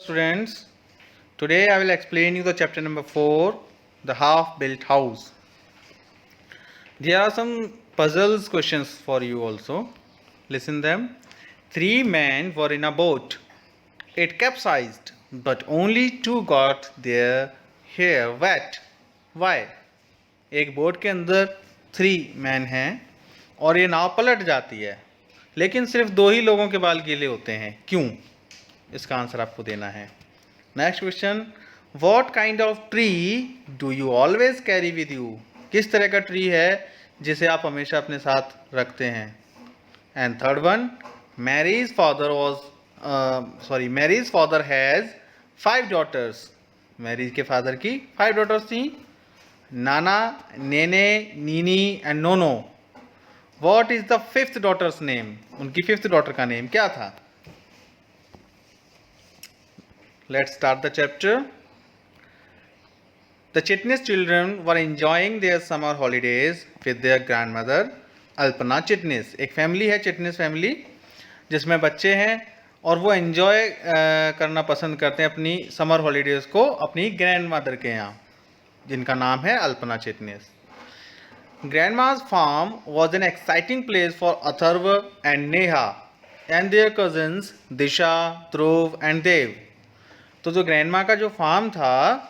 Students, today I will explain you the chapter number 4, the half-built house. There are some puzzles questions for you also. Listen them. 3 men were in a boat. It capsized, but only 2 got their hair wet. Why? एक boat के अंदर 3 man हैं और ये नाव पलट जाती है, लेकिन सिर्फ 2 ही लोगों के बाल गीले होते हैं. क्यों? इसका आंसर आपको देना है. Next question, what kind of tree do you always carry with you? किस तरह का ट्री है जिसे आप हमेशा अपने साथ रखते हैं? And third one, Mary's father has 5 daughters. Mary के फादर की 5 डॉटर्स थी. Nana, Nene, Nini and Nono. What is the 5th daughters name? उनकी 5th डॉटर का नेम क्या था? Let's start the chapter. The Chitnis children were enjoying their summer holidays with their grandmother Alpana Chitnis. एक family है Chitnis family जिसमें बच्चे हैं और वो एंजॉय करना पसंद करते हैं अपनी समर हॉलीडेज को अपनी ग्रैंड मदर के यहाँ, जिनका नाम है Alpana Chitnis. Grandma's farm was an exciting place for Atharva and Neha and their cousins Disha, Dhruv and Dev. तो जो ग्रैंड माँ का जो फार्म था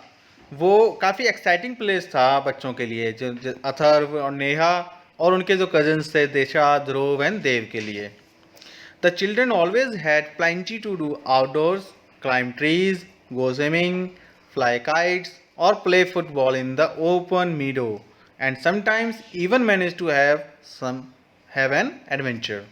वो काफ़ी एक्साइटिंग प्लेस था बच्चों के लिए, जो अथर्व और नेहा और उनके जो कजन्स थे दिशा, ध्रुव एंड देव के लिए. The children always had plenty to do outdoors, climb trees, go swimming, fly kites और play football in the open meadow and sometimes even manage to have an adventure.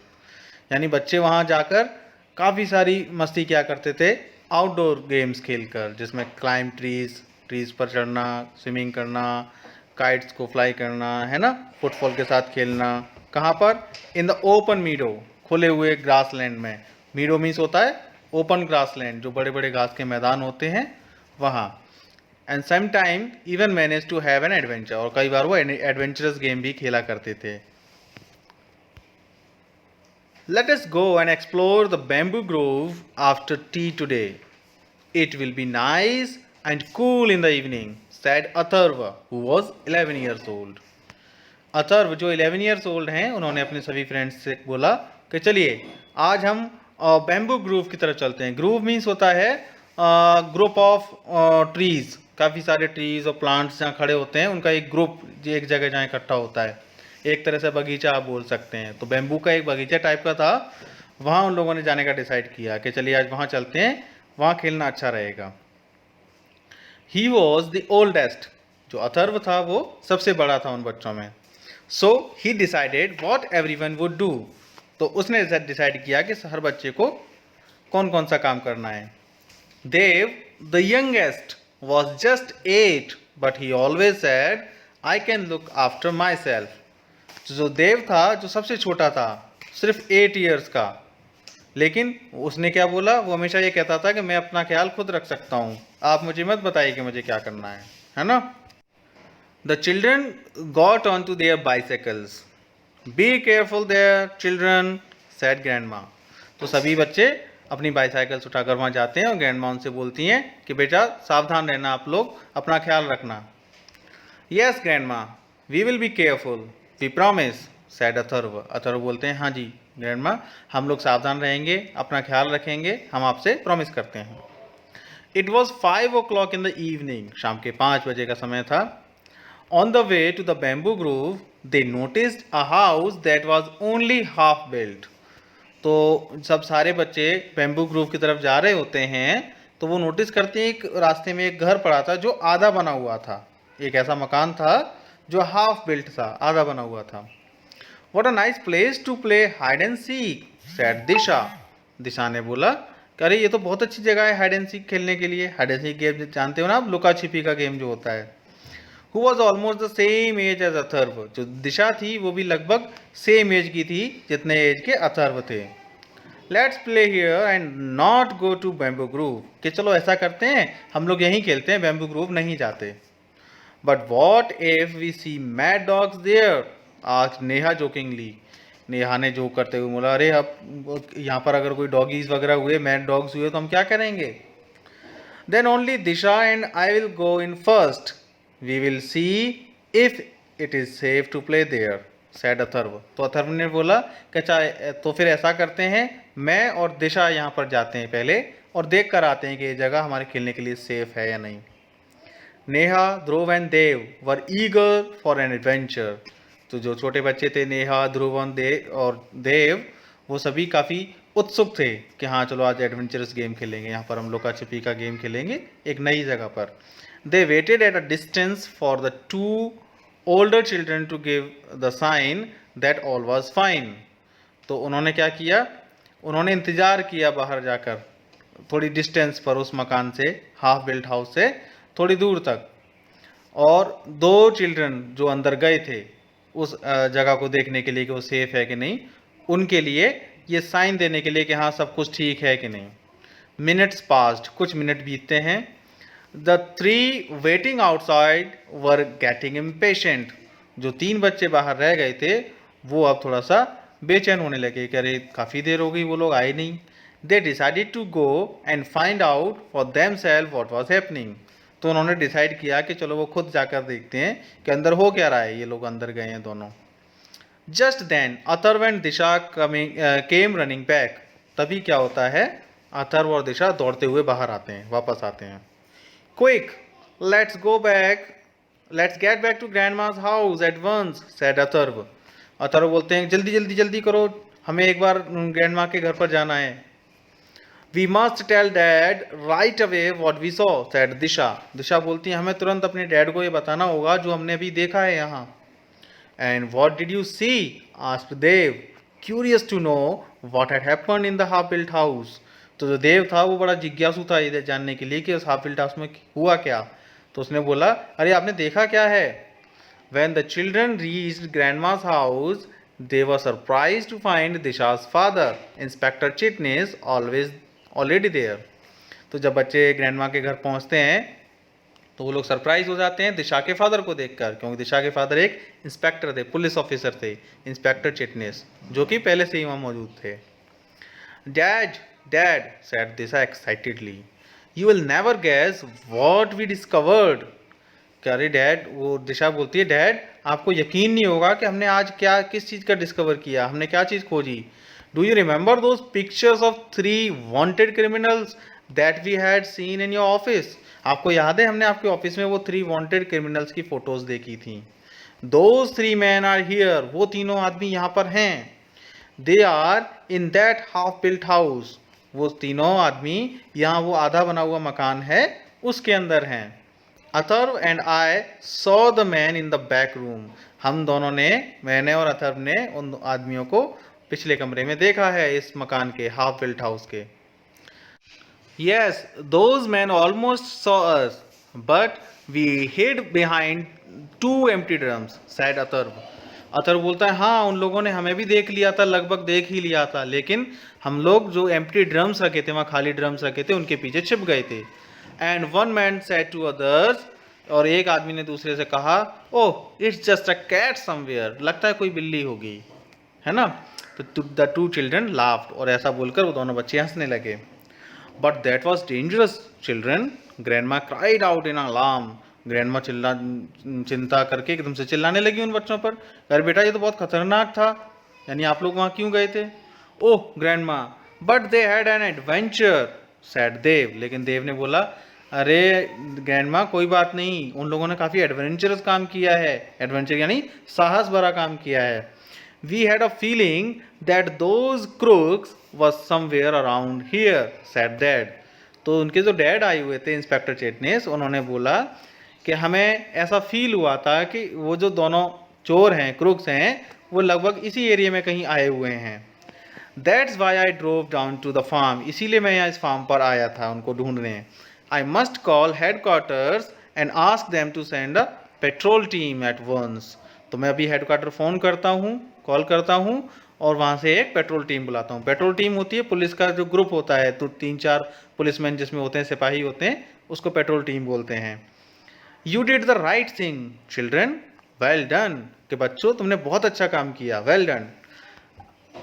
यानी बच्चे वहाँ जाकर काफ़ी सारी मस्ती क्या करते थे, आउटडोर गेम्स खेलकर, जिसमें क्लाइंब ट्रीज पर चढ़ना, स्विमिंग करना, काइट्स को फ्लाई करना, है ना, फुटबॉल के साथ खेलना. कहाँ पर? इन द ओपन मीडो, खुले हुए ग्रास लैंड में. मीडो मीन्स होता है ओपन ग्रास लैंड, जो बड़े बड़े घास के मैदान होते हैं वहाँ. And some time even manage to have an adventure, और कई बार वो एडवेंचरस गेम भी खेला करते थे. Let us go and explore the bamboo grove after tea today. It will be nice and cool in the evening, said Atharva, who was 11 years old. Atharva जो 11 years old हैं, उन्होंने अपने सभी फ्रेंड्स से बोला कि चलिए आज हम बैम्बू ग्रूव की तरफ चलते हैं. ग्रूव मीन्स होता है ग्रुप ऑफ ट्रीज, काफ़ी सारे ट्रीज और प्लांट्स जहाँ खड़े होते हैं उनका एक ग्रुप जो एक जगह जहाँ इकट्ठा होता है. एक तरह से बगीचा आप बोल सकते हैं. तो बैम्बू का एक बगीचा टाइप का था, वहाँ उन लोगों ने जाने का डिसाइड किया कि चलिए आज वहाँ चलते हैं, वहाँ खेलना अच्छा रहेगा. ही वॉज द ओल्डेस्ट, जो अथर्व था वो सबसे बड़ा था उन बच्चों में. So he decided what everyone would do. तो उसने डिसाइड किया कि हर बच्चे को कौन कौन सा काम करना है. Dev the youngest was just 8, but he always said I can look after myself. जो देव था, जो सबसे छोटा था, सिर्फ 8 years का, लेकिन उसने क्या बोला, वो हमेशा ये कहता था कि मैं अपना ख्याल खुद रख सकता हूँ, आप मुझे मत बताइए कि मुझे क्या करना है ना. The children got on to their bicycles. Be careful there children, said grandma. तो सभी बच्चे अपनी बाइसाइकल्स उठाकर वहाँ जाते हैं और ग्रैंड माँ उनसे बोलती हैं कि बेटा सावधान रहना, आप लोग अपना ख्याल रखना. Yes grandma, we will be careful, we promise, said Atharva. Atharva बोलते हैं हाँ जी ग्रैंड माँ, हम लोग सावधान रहेंगे, अपना ख्याल रखेंगे, हम आपसे प्रॉमिस करते हैं. It was 5 o'clock in the evening, शाम के 5 बजे का समय था. On the way to the bamboo grove they noticed a house that was only half built. तो सब सारे बच्चे बैम्बू ग्रूव की तरफ जा रहे होते हैं तो वो नोटिस करते हैं एक रास्ते में एक घर पड़ा था जो आधा बना हुआ था. एक ऐसा मकान था जो हाफ बिल्ट था, आधा बना हुआ था. What a nice place to play hide and seek, said दिशा. दिशा ने बोला कि अरे ये तो बहुत अच्छी जगह है हाइड एंड सीक खेलने के लिए. हाइड एंड सीक गेम जानते हो ना आप, लुका छिपी का गेम जो होता है. Who was almost the same age as Atharva. जो दिशा थी वो भी लगभग सेम एज की थी जितने एज के अथर्व थे. Let's play here and not go to bamboo grove. कि चलो ऐसा करते हैं, हम लोग यहीं खेलते हैं, बैम्बू ग्रूव नहीं जाते. But what if we see mad dogs there? asked Neha jokingly. Neha ने जोक करते हुए बोला अरे अब यहाँ पर अगर कोई डॉगीज वगैरह हुए, मैड डॉग्स हुए तो हम क्या करेंगे. Then only Disha and I will go in first. We will see if it is safe to play there, said Atharva. तो अथर्व ने बोला कि अच्छा तो फिर ऐसा करते हैं, मैं और दिशा यहाँ पर जाते हैं पहले और देख कर आते हैं कि ये जगह हमारे खेलने के लिए सेफ है या नहीं. Neha, Dhruv and Dev were eager for an adventure. तो जो छोटे बच्चे थे, नेहा, ध्रुव और देव, वो सभी काफ़ी उत्सुक थे कि हाँ चलो आज एडवेंचरस गेम खेलेंगे, यहाँ पर हम लुका छिपी का गेम खेलेंगे एक नई जगह पर. They waited at a distance for the two older children to give the sign that all was fine. तो उन्होंने क्या किया, उन्होंने इंतज़ार किया बाहर जाकर थोड़ी डिस्टेंस पर उस मकान से, हाफ बिल्ट हाउस से थोड़ी दूर तक, और दो चिल्ड्रन जो अंदर गए थे उस जगह को देखने के लिए कि वो सेफ है कि नहीं, उनके लिए ये साइन देने के लिए कि हाँ सब कुछ ठीक है कि नहीं. मिनट्स पास्ट, कुछ मिनट बीतते हैं. The three waiting outside were getting impatient. जो तीन बच्चे बाहर रह गए थे वो अब थोड़ा सा बेचैन होने लगे कि अरे काफ़ी देर हो गई, वो लोग आए नहीं. They decided to go and find out for them self what was happening. तो उन्होंने डिसाइड किया कि चलो वो खुद जाकर देखते हैं कि अंदर हो क्या रहा है. ये लोग अंदर गए हैं दोनों. Just then Atharv and Disha came running back. तभी क्या होता है, अथर्व और दिशा दौड़ते हुए बाहर आते हैं, वापस आते हैं. Quick, let's go back, let's get back to grandma's house at once, said Atharva. Atharva बोलते हैं जल्दी जल्दी जल्दी करो, हमें एक बार ग्रैंड माँ के घर पर जाना है. We must tell dad right away what we saw, said Disha. Disha बोलती है हमें तुरंत अपने डैड को ये बताना होगा जो हमने अभी देखा है यहाँ. And what did you see, asked Dev, curious to know what had happened in the half built house. तो जो देव था वो बड़ा जिज्ञासु था ये जानने के लिए कि उस हाफ बिल्ट हाउस में हुआ क्या. तो उसने बोला अरे आपने देखा क्या है. When the children reached grandma's house, they were surprised to find Disha's father, Inspector Chitnis, already there. तो जब बच्चे ग्रैंडमा के घर पहुंचते हैं तो वो लोग सरप्राइज हो जाते हैं दिशा के फादर को देखकर, क्योंकि दिशा के फादर एक इंस्पेक्टर थे, पुलिस ऑफिसर थे, इंस्पेक्टर चिटनेस, जो कि पहले से ही वहाँ मौजूद थे. Dad dad, said Disha excitedly, you will never guess what we discovered. क्या अरे डैड, वो दिशा बोलती है डैड आपको यकीन नहीं होगा कि हमने आज क्या किस चीज़ का डिस्कवर किया, हमने क्या चीज़ खोजी. Do you remember those pictures of 3 wanted criminals that we had seen in your office. आपको याद है हमने आपके ऑफिस में वो 3 वांटेड क्रिमिनल्स की फोटोज देखी थी. दोज 3 मैन आर हियर, वो तीनों आदमी यहाँ पर हैं. They are in that half built house, वो तीनों आदमी यहाँ वो आधा बना हुआ मकान है उसके अंदर हैं. Atharva and I saw the man in the back room, हम दोनों ने, मैंने और अथर्व ने उन आदमियों को पिछले कमरे में देखा है इस मकान के, हाफ बिल्ट हाउस के. Yes, those men almost saw us but we hid behind 2 empty drums, said Atharva. Atharva बोलता है हाँ उन लोगों ने हमें भी देख लिया था, लगभग देख ही लिया था, लेकिन हम लोग जो एम्प्टी ड्रम्स रखे थे, वहाँ खाली ड्रम्स रखे थे, उनके पीछे छिप गए थे. And one man said to others, और एक आदमी ने दूसरे से कहा oh it's just a cat somewhere, लगता है कोई बिल्ली होगी, है ना. तो द 2 चिल्ड्रन लाफ्ड, और ऐसा बोलकर वो दोनों बच्चे हंसने लगे. But that was dangerous children, grandma cried out in alarm. Grandma चिंता करके एकदम से चिल्लाने लगी उन बच्चों पर, अरे बेटा ये तो बहुत खतरनाक था, यानी आप लोग वहाँ क्यों गए थे. Oh grandma, but they had an adventure, said Dev. लेकिन देव ने बोला अरे ग्रैंडमा कोई बात नहीं, उन लोगों ने काफ़ी एडवेंचरस काम किया है, एडवेंचर यानी साहस भरा काम किया है. We had a feeling that those crooks was somewhere around here, said dad. तो उनके जो डैड आए हुए थे इंस्पेक्टर चेटनेस, उन्होंने बोला कि हमें ऐसा फील हुआ था कि वो जो दोनों चोर हैं, क्रूक्स हैं, वो लगभग इसी एरिया में कहीं आए हुए हैं. That's why I drove down to the farm, इसीलिए मैं यहाँ इस फार्म पर आया था उनको ढूंढने. I must call headquarters and ask them to send a patrol team at once. तो मैं अभी हेडक्वार्टर फ़ोन करता हूँ, कॉल करता हूँ, और वहाँ से एक पेट्रोल टीम बुलाता हूँ. पेट्रोल टीम होती है पुलिस का जो ग्रुप होता है, तो 3-4 पुलिसमैन जिसमें होते हैं, सिपाही होते हैं, उसको पेट्रोल टीम बोलते हैं. You did the right thing children, well done, कि बच्चों तुमने बहुत अच्छा काम किया, well done.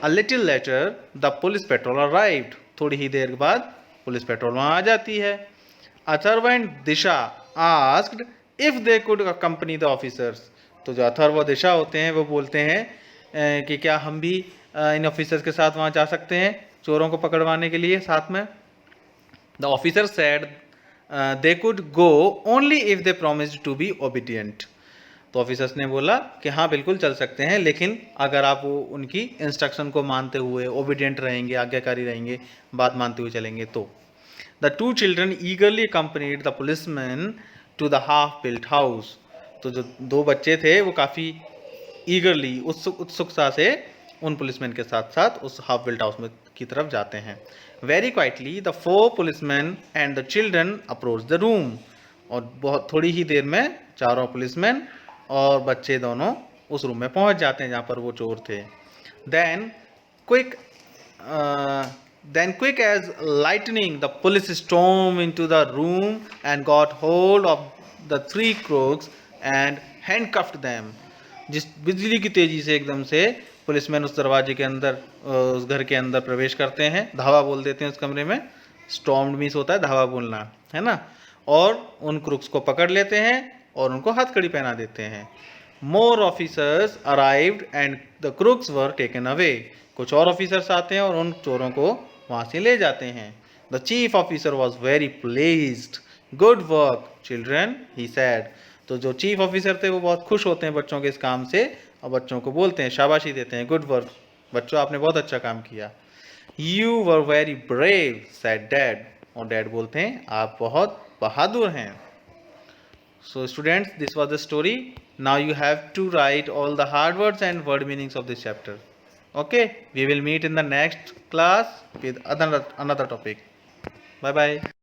A little later the police petrol arrived, थोड़ी ही देर बाद पुलिस पेट्रोल वहाँ आ जाती है. Atharva and Disha asked if they could accompany the officers. तो जो अथर्व और दिशा होते हैं वो बोलते हैं कि क्या हम भी इन ऑफिसर्स के साथ वहाँ जा सकते हैं चोरों को पकड़वाने के लिए साथ में। The officer said they could go only if they promised to be obedient. तो ऑफिसर्स ने बोला कि हाँ बिल्कुल चल सकते हैं, लेकिन अगर आप वो उनकी इंस्ट्रक्शन को मानते हुए ओबीडियंट रहेंगे, आज्ञाकारी रहेंगे, बात मानते हुए चलेंगे तो। The two children eagerly accompanied the policeman to the half built house. तो जो दो बच्चे थे वो काफ़ी ईगरली उत्सुकता से उन पुलिसमैन के साथ साथ उस हाफ बिल्ट हाउस में की तरफ जाते हैं। Very quietly the 4 policeman and the children approach the room. और बहुत थोड़ी ही देर में चारों पुलिसमैन और बच्चे दोनों उस रूम में पहुंच जाते हैं जहाँ पर वो चोर थे। Then quick as lightning the police stormed into the room and got hold of the 3 crooks and handcuffed them। जिस बिजली की तेजी से एकदम से पुलिसमैन उस दरवाजे के अंदर उस घर के अंदर प्रवेश करते हैं, धावा बोल देते हैं उस कमरे में। स्टॉर्म्ड मीन्स होता है धावा बोलना, है ना। और उन क्रूक्स को पकड़ लेते हैं और उनको हथकड़ी पहना देते हैं। More officers arrived and the crooks were taken away. कुछ और ऑफिसर्स आते हैं और उन चोरों को वहाँ से ले जाते हैं। The chief officer was very pledged. Good work children he sad. तो जो चीफ ऑफिसर थे वो बहुत खुश होते हैं बच्चों के इस काम से और बच्चों को बोलते हैं, शाबाशी देते हैं, गुड वर्क बच्चों, आपने बहुत अच्छा काम किया। You were very brave sad dad. और डैड बोलते हैं आप बहुत बहादुर हैं। So students, this was the story. Now you have to write all the hard words and word meanings of this chapter. Okay, we will meet in the next class with another topic. Bye bye.